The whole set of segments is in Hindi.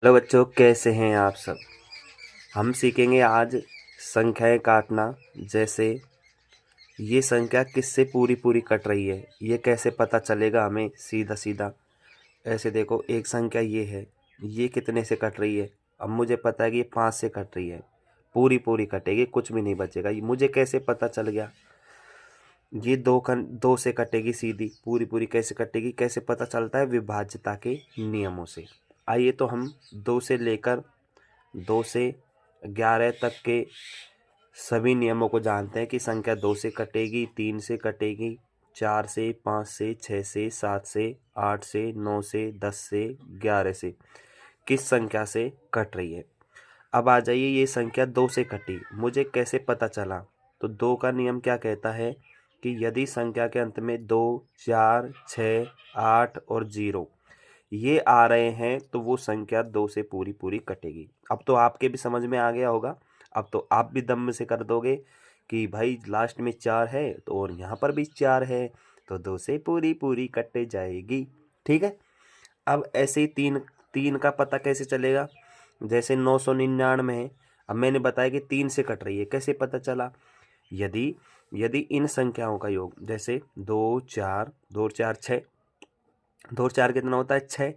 हेलो बच्चों, कैसे हैं आप सब। हम सीखेंगे आज संख्याएं काटना। जैसे ये संख्या किससे पूरी पूरी कट रही है, ये कैसे पता चलेगा हमें। सीधा सीधा ऐसे देखो, एक संख्या ये है, ये कितने से कट रही है। अब मुझे पता है कि ये 5 से कट रही है, पूरी पूरी कटेगी, कुछ भी नहीं बचेगा। ये मुझे कैसे पता चल गया। ये दो से कटेगी, सीधी पूरी पूरी कैसे कटेगी, कैसे पता चलता है। विभाज्यता के नियमों से। आइए तो हम 2 से लेकर 2 से 11 तक के सभी नियमों को जानते हैं कि संख्या 2 से कटेगी, 3 से कटेगी, 4 से, 5 से, 6 से, 7 से, 8 से, 9 से, 10 से, 11 से किस संख्या से कट रही है। अब आ जाइए, ये संख्या 2 से कटी, मुझे कैसे पता चला। तो 2 का नियम क्या कहता है कि यदि संख्या के अंत में 2, 4, 6, 8 और 0 ये आ रहे हैं तो वो संख्या 2 से पूरी पूरी कटेगी। अब तो आपके भी समझ में आ गया होगा। अब तो आप भी दम से कर दोगे कि भाई लास्ट में 4 है तो और यहाँ पर भी 4 है, तो 2 से पूरी पूरी कट जाएगी। ठीक है। अब ऐसे ही तीन तीन का पता कैसे चलेगा। जैसे 999 है, अब मैंने बताया कि 3 से कट रही है, कैसे पता चला। यदि यदि इन संख्याओं का योग, जैसे 2 4, 2 और 4 6, 2 और 4 कितना होता है 6,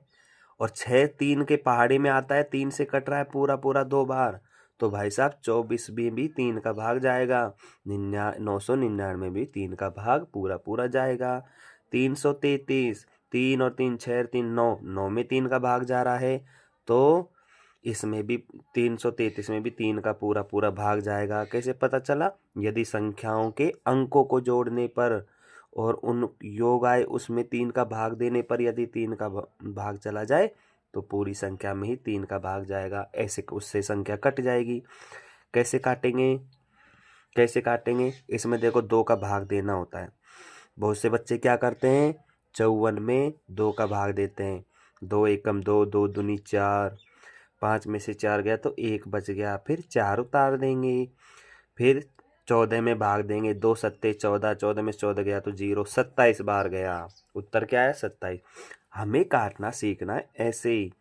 और 6 3 के पहाड़ी में आता है, 3 से कट रहा है पूरा पूरा 2 बार, तो भाई साहब 24 में भी 3 का भाग जाएगा, 999 में भी 3 का भाग पूरा पूरा जाएगा। 333, 3 और 3 6 और 3 9, 9 में 3 का भाग जा रहा है, तो इसमें भी 333 में भी 3 का पूरा पूरा भाग जाएगा। कैसे पता चला। यदि संख्याओं के अंकों को जोड़ने पर और उन योग आए उसमें 3 का भाग देने पर यदि 3 का भाग चला जाए तो पूरी संख्या में ही 3 का भाग जाएगा, ऐसे उससे संख्या कट जाएगी। कैसे काटेंगे, कैसे काटेंगे। इसमें देखो 2 का भाग देना होता है। बहुत से बच्चे क्या करते हैं, 54 में 2 का भाग देते हैं। 2 एकम 2, 2 दूनी 4, 5 में से 4 गया तो 1 बच गया, फिर 4 उतार देंगे। फिर 14 में भाग देंगे, 2 सत्ते 14, 14 में से 14 गया तो 0, 27 बार गया। उत्तर क्या है 27। हमें काटना सीखना है ऐसे ही।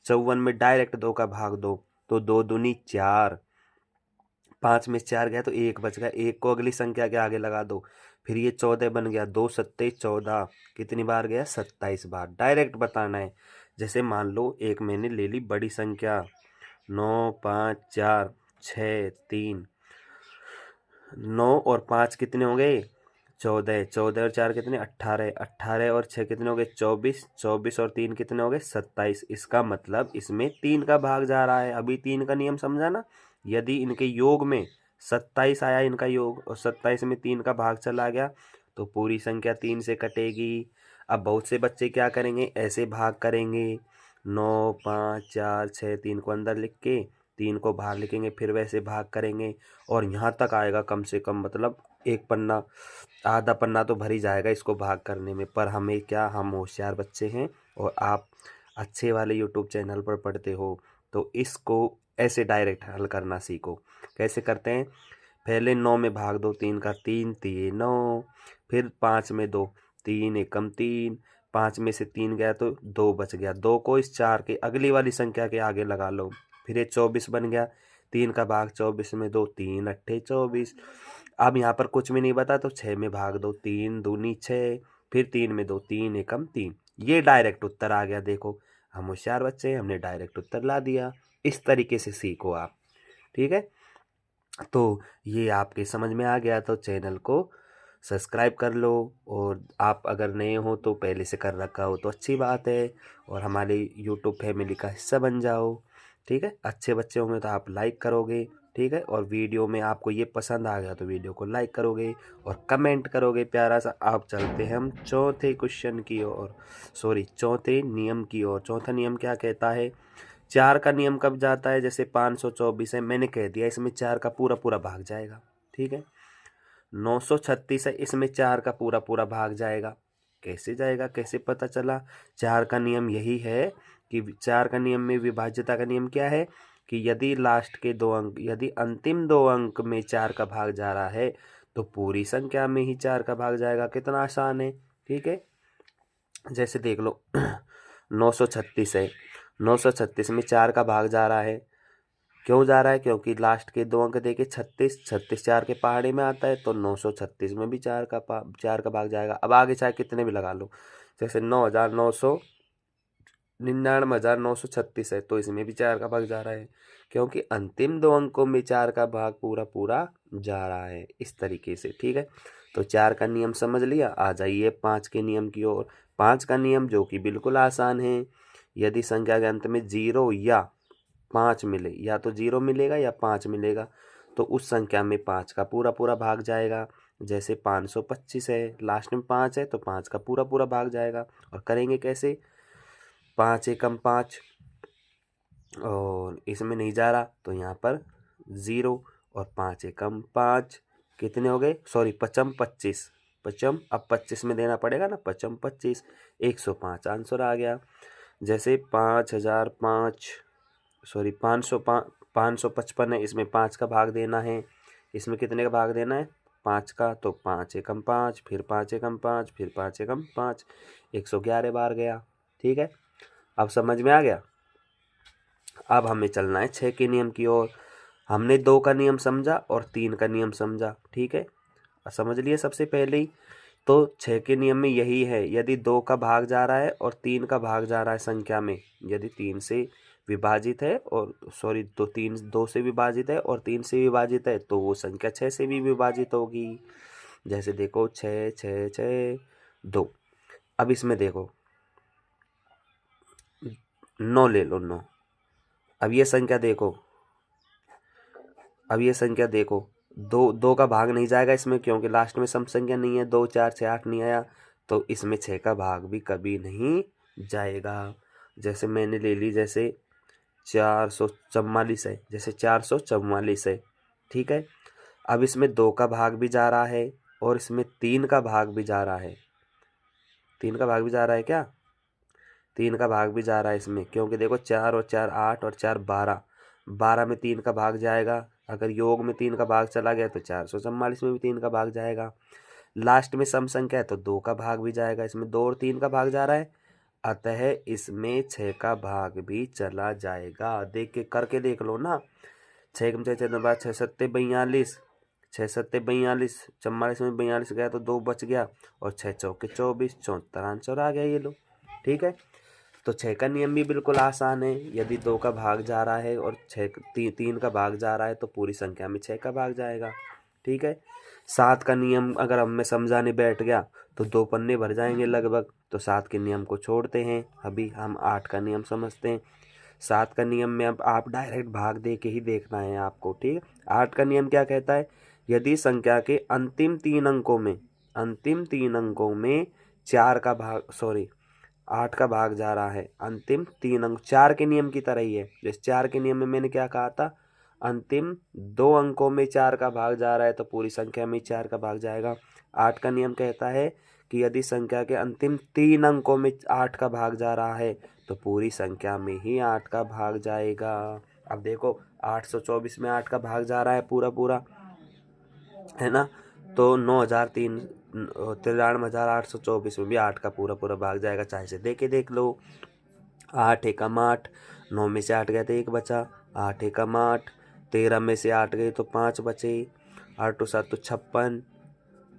54 में डायरेक्ट 2 का भाग दो तो 2 दूनी 4, 5 में से 4 गया तो 1 बच गया, 1 को अगली संख्या के आगे लगा दो, फिर ये 14 बन गया, 2 सत्ते 14, कितनी बार गया 27 बार। डायरेक्ट बताना है। जैसे मान लो एक मैंने ले ली बड़ी संख्या 9 5 4 6 3, 9 और 5 कितने हो गए 14, 14 और 4 कितने 18, 18 और 6 कितने हो गए 24, 24 और 3 कितने हो गए 27। इसका मतलब इसमें 3 का भाग जा रहा है। अभी 3 का नियम समझा ना। यदि इनके योग में 27 आया, इनका योग, और 27 में 3 का भाग चला गया तो पूरी संख्या 3 से कटेगी। अब बहुत से बच्चे क्या करेंगे, ऐसे भाग करेंगे, 9 5 4 6 3 को अंदर लिख के 3 को बाहर लिखेंगे, फिर वैसे भाग करेंगे और यहाँ तक आएगा कम से कम, मतलब एक पन्ना, आधा पन्ना तो भर ही जाएगा इसको भाग करने में। पर हमें क्या, हम होशियार बच्चे हैं और आप अच्छे वाले यूट्यूब चैनल पर पढ़ते हो, तो इसको ऐसे डायरेक्ट हल करना सीखो। कैसे करते हैं, पहले 9 में भाग दो, 3 का 3 3 9, फिर 5 में 2, 3 एकम 3, 5 में से 3 गया तो 2 बच गया, 2 को इस 4 के अगली वाली संख्या के आगे लगा लो, फिर ये 24 बन गया, 3 का भाग 24 में 2, 3 अट्ठे 24। अब यहाँ पर कुछ भी नहीं बता तो 6 में भाग दो, 3 दूनी 6, फिर 3 में 2, 3 एकम 3, ये डायरेक्ट उत्तर आ गया। देखो हम होशियार बच्चे हैं, हमने डायरेक्ट उत्तर ला दिया। इस तरीके से सीखो आप। ठीक है। तो ये आपके समझ में आ गया तो चैनल को सब्सक्राइब कर लो, और आप अगर नए हो तो पहले से कर रखा हो तो अच्छी बात है, और हमारे यूट्यूब फैमिली का हिस्सा बन जाओ। ठीक है। अच्छे बच्चे होंगे तो आप लाइक करोगे। ठीक है। और वीडियो में आपको ये पसंद आ गया तो वीडियो को लाइक करोगे और कमेंट करोगे प्यारा सा। आप चलते हैं हम चौथे क्वेश्चन की ओर, सॉरी चौथे नियम की ओर। चौथा नियम क्या कहता है। 4 का नियम कब जाता है, जैसे 524 है, मैंने कह दिया इसमें 4 का पूरा पूरा भाग जाएगा। ठीक है। 936 है, इसमें 4 का पूरा पूरा भाग जाएगा। कैसे जाएगा, कैसे पता चला। 4 का नियम यही है कि 4 का नियम में विभाज्यता का नियम क्या है कि यदि लास्ट के 2 अंक, यदि अंतिम 2 अंक में 4 का भाग जा रहा है तो पूरी संख्या में ही 4 का भाग जाएगा। कितना आसान है। ठीक है। जैसे देख लो 936 है, 936 में 4 का भाग जा रहा है। क्यों जा रहा है? क्योंकि लास्ट के 2 अंक देके 36, 36 4 के पहाड़ी में आता है, तो 936 में भी 4 का भाग जाएगा। अब आगे चाहे कितने भी लगा लो, जैसे 99,936 है, तो इसमें भी 4 का भाग जा रहा है, क्योंकि अंतिम 2 अंकों में 4 का भाग पूरा पूरा जा रहा है। इस तरीके से, ठीक है। तो 4 का नियम समझ लिया। आ जाइए 5 के नियम की ओर। 5 का नियम जो कि बिल्कुल आसान है। यदि संख्या के अंत में 0 या 5 मिले, या तो 0 मिलेगा या 5 मिलेगा, तो उस संख्या में 5 का पूरा पूरा भाग जाएगा। जैसे 525 है, लास्ट में 5 है, तो 5 का पूरा पूरा भाग जाएगा। और करेंगे कैसे? 5 एकम 5, और इसमें नहीं जा रहा तो यहाँ पर 0, और 5 एकम 5 कितने हो गए? सॉरी, पचम 25, पचम अब 25 में देना पड़ेगा ना, पचम 25, 105 आंसर आ गया। जैसे 5005, सॉरी 555 है, इसमें 5 का भाग देना है। इसमें कितने का भाग देना है? 5 का। तो 5 एकम 5, फिर 5 एकम 5, फिर 5 एकम 5, 111 बार गया। ठीक है, अब समझ में आ गया। अब हमें चलना है 6 के नियम की ओर। हमने 2 का नियम समझा और 3 का नियम समझा, ठीक है, समझ लिए सबसे पहले ही। तो 6 के नियम में यही है, यदि 2 का भाग जा रहा है और 3 का भाग जा रहा है संख्या में, यदि 3 से विभाजित है और सॉरी तो 2 से विभाजित है और 3 से विभाजित है, तो वो संख्या 6 से भी विभाजित होगी। जैसे देखो 6 6 6 2। अब इसमें देखो 9 ले लो, 9। अब ये संख्या देखो, दो का भाग नहीं जाएगा इसमें, क्योंकि लास्ट में सम संख्या नहीं है। 2 4 6 8 नहीं आया, तो इसमें 6 का भाग भी कभी नहीं जाएगा। जैसे मैंने ले ली, जैसे 444 है, जैसे 444 है, ठीक है। अब इसमें 2 का भाग भी जा रहा है और इसमें 3 का भाग भी जा रहा है। 3 का भाग भी जा रहा है क्या? 3 का भाग भी जा रहा है इसमें, क्योंकि देखो 4 और 4 8 और 4 12, 12 में 3 का भाग जाएगा। अगर योग में 3 का भाग चला गया तो 444 में भी 3 का भाग जाएगा। लास्ट में सम संख्या है तो 2 का भाग भी जाएगा। इसमें 2 और 3 का भाग जा रहा है, अतः इसमें 6 का भाग भी चला जाएगा। देख के करके देख लो ना। 6 कम 6 6 सत्ते 42, 6 सत्ते 42, 44 में 42 गया तो 2 बच गया, और 6 चौके 24, 74 आंसर आ गया। ये लो, ठीक है। तो 6 का नियम भी बिल्कुल आसान है। यदि 2 का भाग जा रहा है और 3 का भाग जा रहा है, तो पूरी संख्या में 6 का भाग जाएगा, ठीक है। 7 का नियम अगर हमें समझाने बैठ गया तो 2 पन्ने भर जाएंगे लगभग, तो 7 के नियम को छोड़ते हैं। अभी हम 8 का नियम समझते हैं। 7 का नियम में अब आप डायरेक्ट भाग दे के ही देखना है आपको, ठीक है। 8 का नियम क्या कहता है? यदि संख्या के अंतिम 3 अंकों में 4 का भाग, सॉरी 8 का भाग जा रहा है, अंतिम 3 अंक 4 के नियम की तरह ही है। जैसे 4 के नियम में मैंने क्या कहा था? अंतिम 2 अंकों में 4 का भाग जा रहा है, तो पूरी संख्या में 4 का भाग जाएगा। 8 का नियम कहता है कि यदि संख्या के अंतिम 3 अंकों में 8 का भाग जा रहा है, तो पूरी संख्या में ही 8 का भाग जाएगा। अब देखो 824 में 8 का भाग जा रहा है पूरा पूरा, है ना। तो 93,824 में भी 8 का पूरा पूरा भाग जाएगा। चाहे से देख लो। 8 एकम 8, 9 में से 8 गया तो 1 बचा। 8 एकम 8, 13 में से 8 गए तो 5 बचे। 8 तो 7 तो 56,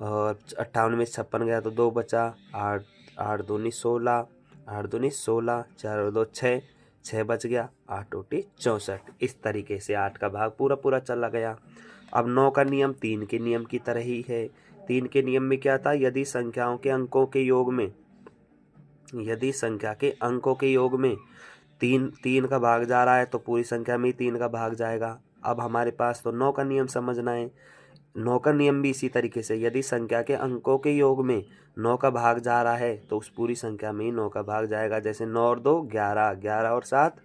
और 58 में से 56 गया तो 2 बचा। 8 8 दूनी 16, 8 दूनी 16, 4 और 2 6, 6 बच गया। 8 ओटी 64। इस तरीके से 8 का भाग पूरा पूरा चला गया। अब 9 का नियम 3 के नियम की तरह ही है। 3 के नियम में क्या था? यदि संख्या के अंकों के योग में 3 का भाग जा रहा है, तो पूरी संख्या में ही 3 का भाग जाएगा। अब हमारे पास तो 9 का नियम समझना है। 9 का नियम भी इसी तरीके से, यदि संख्या के अंकों के योग में 9 का भाग जा रहा है, तो उस पूरी संख्या में ही 9 का भाग जाएगा। जैसे 9 और 2 11, 11 और 7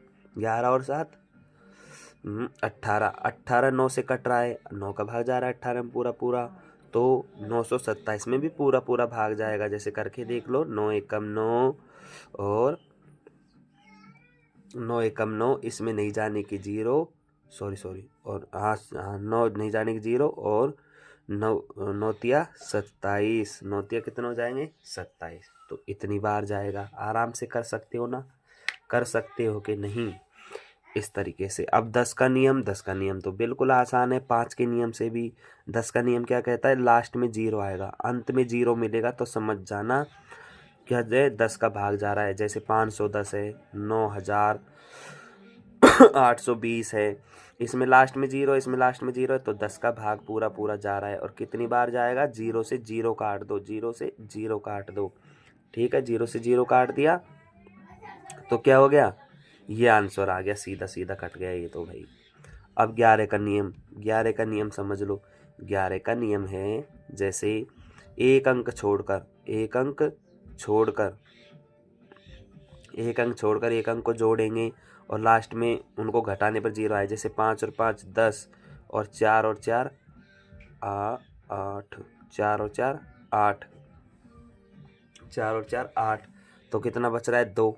18, 18 9 से कट रहा है, 9 का भाग जा रहा है 18 में पूरा पूरा, तो 927 में भी पूरा पूरा भाग जाएगा। जैसे करके देख लो, 9 एकम 9 और 9 एकम 9, इसमें नहीं जाने की 0, सॉरी और हाँ 9 नहीं जाने की 0, और 9 9 27, 9 कितने हो जाएंगे? 27। तो इतनी बार जाएगा। आराम से कर सकते हो ना। कर सकते हो कि नहीं, इस तरीके से। अब 10 का नियम, 10 का नियम तो बिल्कुल आसान है, 5 के नियम से भी। 10 का नियम क्या कहता है, लास्ट में 0 आएगा, अंत में 0 मिलेगा तो समझ जाना क्या है 10 का भाग जा रहा है। जैसे 510 है, 9820 है, इसमें लास्ट में 0, इसमें लास्ट में 0 है, तो 10 का भाग पूरा पूरा जा रहा है। और कितनी बार जाएगा, 0 से 0 काट दो, 0 से 0 काट दो, ठीक है। 0 से 0 काट दिया तो क्या हो गया, ये आंसर आ गया, सीधा सीधा कट गया ये तो भाई। अब 11 का नियम, 11 का नियम समझ लो। 11 का नियम है, जैसे एक अंक छोड़कर, एक अंक छोड़कर, एक अंक छोड़कर एक अंक को जोड़ेंगे और लास्ट में उनको घटाने पर 0 आए। जैसे 5 और 5 10, और 4 और 4 8, 4 और 4 8, 4 और 4 8, तो कितना बच रहा है 2,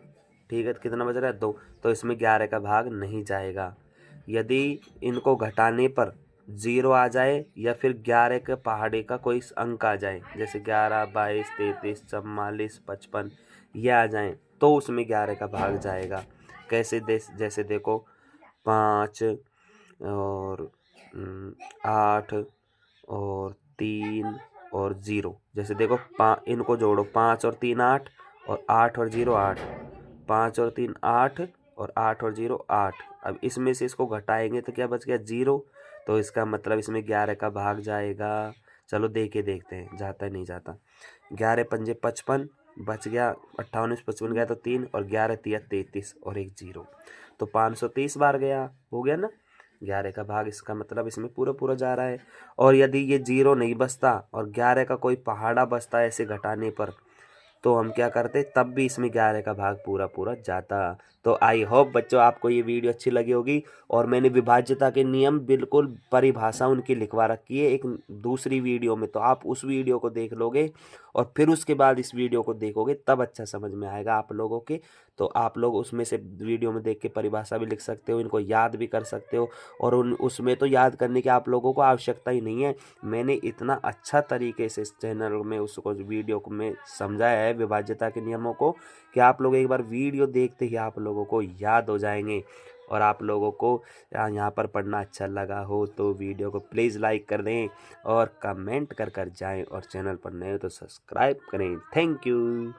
ठीक है। कितना बच रहा है 2, तो इसमें 11 का भाग नहीं जाएगा। यदि इनको घटाने पर 0 आ जाए या फिर 11 के पहाड़े का कोई अंक आ जाए, जैसे 11 22 33 44 55 ये आ जाए, तो उसमें 11 का भाग जाएगा। कैसे जैसे देखो 5 और 8 और 3 और 0, जैसे देखो इनको जोड़ो, 5 और 3 8, और 8 और 0 8, 5 और 3 8, और 8 और 0 8। अब इसमें से इसको घटाएंगे तो क्या बच गया 0, तो इसका मतलब इसमें 11 का भाग जाएगा। चलो दे के देखते हैं जाता है नहीं जाता। 11 पंजे 55, बच गया 58 55 गया तो 3, और 11 तिया 33 और एक 0, तो 530 बार गया, हो गया ना 11 का भाग। इसका मतलब इसमें पूरा पूरा जा रहा है। और यदि ये 0 नहीं बचता और 11 का कोई पहाड़ा बचता ऐसे घटाने पर, तो हम क्या करते, तब भी इसमें 11 का भाग पूरा पूरा जाता। तो आई होप बच्चों आपको ये वीडियो अच्छी लगी होगी। और मैंने विभाज्यता के नियम बिल्कुल परिभाषा उनकी लिखवा रखी है एक दूसरी वीडियो में, तो आप उस वीडियो को देख लोगे और फिर उसके बाद इस वीडियो को देखोगे तब अच्छा समझ में आएगा आप लोगों के। तो आप लोग उसमें से वीडियो में देख के परिभाषा भी लिख सकते हो, इनको याद भी कर सकते हो। और उसमें तो याद करने की आप लोगों को आवश्यकता ही नहीं है, मैंने इतना अच्छा तरीके से इस चैनल में उसको वीडियो को में समझाया है विभाज्यता के नियमों को, कि आप लोग एक बार वीडियो देखते ही आप लोगों को याद हो जाएंगे। और आप लोगों को यहाँ पर पढ़ना अच्छा लगा हो तो वीडियो को प्लीज़ लाइक कर दें और कमेंट कर जाएं, और चैनल पर नए हो तो सब्सक्राइब करें। Thank you.